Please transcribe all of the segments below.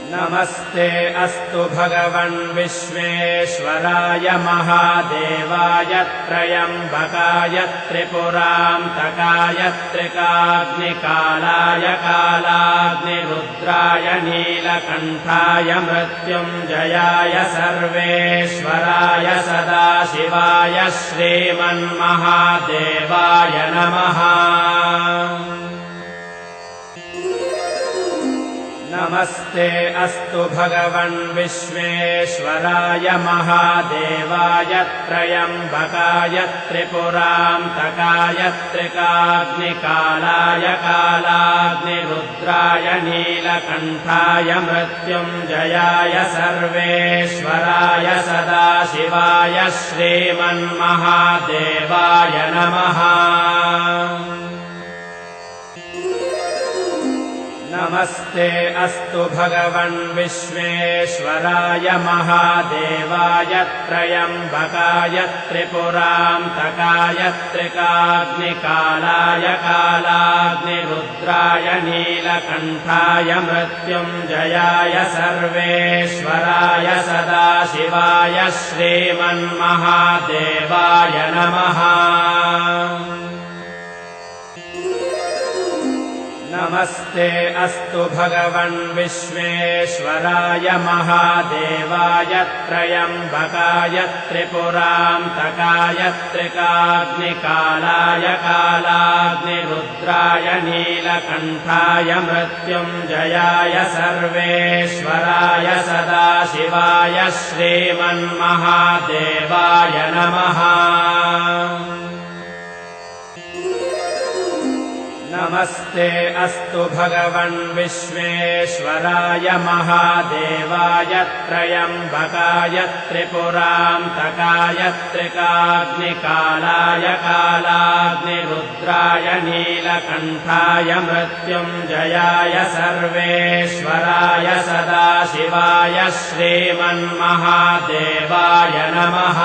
नमस्ते अस्तु भगवन् विश्वेश्वराय महादेवाय त्रयम्बकाय त्रिपुरान्तकाय त्रिकाग्निकालाय कालाग्निरुद्राय नीलकण्ठाय मृत्युञ्जयाय सर्वेश्वराय सदाशिवाय श्रीमन्महादेवाय नमः। नमस्ते अस्तु भगवन् विश्वेश्वराय महादेवाय त्रयम्बकाय त्रिपुरान्तकाय त्रिकाग्निकालाय कालाग्निरुद्राय नीलकण्ठाय मृत्युञ्जयाय सर्वेश्वराय सदाशिवाय श्रीमन्महादेवाय नमः। नमस्ते अस्तु भगवन् विश्वेश्वराय महादेवाय त्रयम्बकाय त्रिपुरान्तकाय त्रिकाग्निकालाय कालाग्निरुद्राय नीलकण्ठाय मृत्युञ्जयाय सर्वेश्वराय सदाशिवाय श्रीमन्महादेवाय नमः। नमस्ते अस्तु भगवन् विश्वेश्वराय महादेवाय त्रयम्बकाय त्रिपुरान्तकाय त्रिकाग्निकालाय कालाग्निरुद्राय नीलकण्ठाय मृत्युञ्जयाय सर्वेश्वराय सदाशिवाय श्रीमन्महादेवाय नमः। नमस्ते अस्तु भगवन् विश्वेश्वराय महादेवाय त्रयम्बकाय त्रिपुरान्तकाय त्रिकाग्निकालाय कालाग्निरुद्राय नीलकण्ठाय मृत्युञ्जयाय सर्वेश्वराय सदाशिवाय श्रीमन्महादेवाय नमः।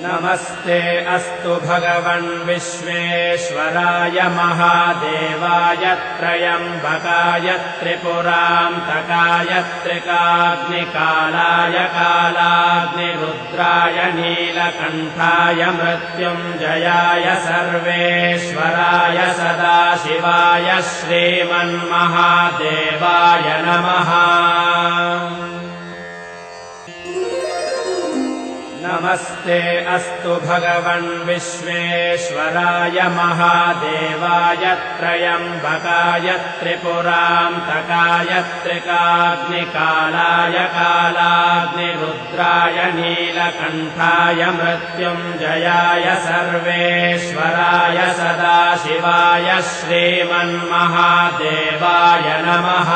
नमस्ते अस्तु भगवन् विश्वेश्वराय महादेवाय त्रयम्बकाय त्रिपुरान्तकाय त्रिकाग्निकालाय कालाग्निरुद्राय नीलकण्ठाय मृत्युञ्जयाय सर्वेश्वराय सदाशिवाय श्रीमन्महादेवाय नमः। नमस्ते अस्तु भगवन् विश्वेश्वराय महादेवाय त्रयम्बकाय त्रिपुरान्तकाय त्रिकाग्निकालाय कालाग्निरुद्राय नीलकण्ठाय मृत्युञ्जयाय सर्वेश्वराय सदाशिवाय श्रीमन्महादेवाय नमः।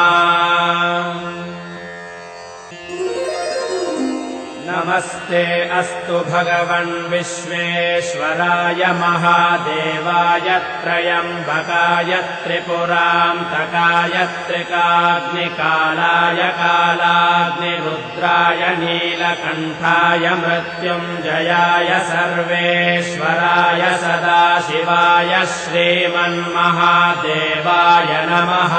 नमस्ते अस्तु भगवन् विश्वेश्वराय महादेवाय त्रयम्बकाय त्रिपुरान्तकाय त्रिकाग्निकालाय कालाग्निरुद्राय नीलकण्ठाय मृत्युञ्जयाय सर्वेश्वराय सदाशिवाय श्रीमन्महादेवाय नमः।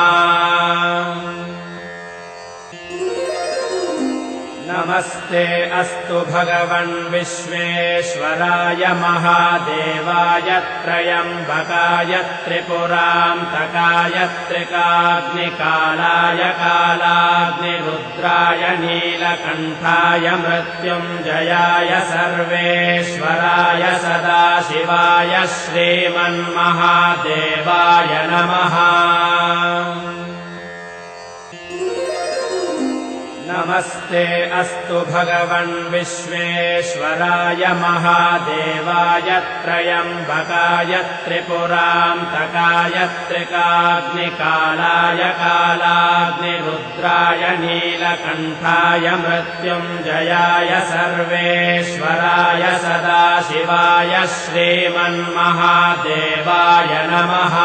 नमस्ते अस्तु भगवन् विश्वेश्वराय महादेवाय त्रयम्बकाय त्रिपुरान्तकाय त्रिकाग्निकालाय कालाग्निरुद्राय नीलकण्ठाय मृत्युञ्जयाय सर्वेश्वराय सदाशिवाय श्रीमन्महादेवाय नमः। नमस्ते अस्तु भगवन् विश्वेश्वराय महादेवाय त्रयम्बकाय त्रिपुरान्तकाय त्रिकाग्निकालाय कालाग्निरुद्राय नीलकण्ठाय मृत्युञ्जयाय सर्वेश्वराय सदाशिवाय श्रीमन्महादेवाय नमः।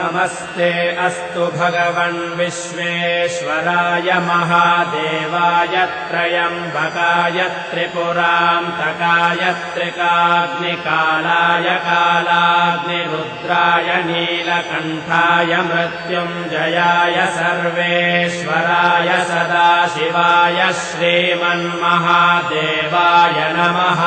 नमस्ते अस्तु भगवन् विश्वेश्वराय महादेवाय त्र्यम्बकाय त्रिपुरान्तकाय त्रिकाग्निकालाय कालाग्निरुद्राय नीलकण्ठाय मृत्युञ्जयाय सर्वेश्वराय सदाशिवाय श्रीमन्महादेवाय नमः।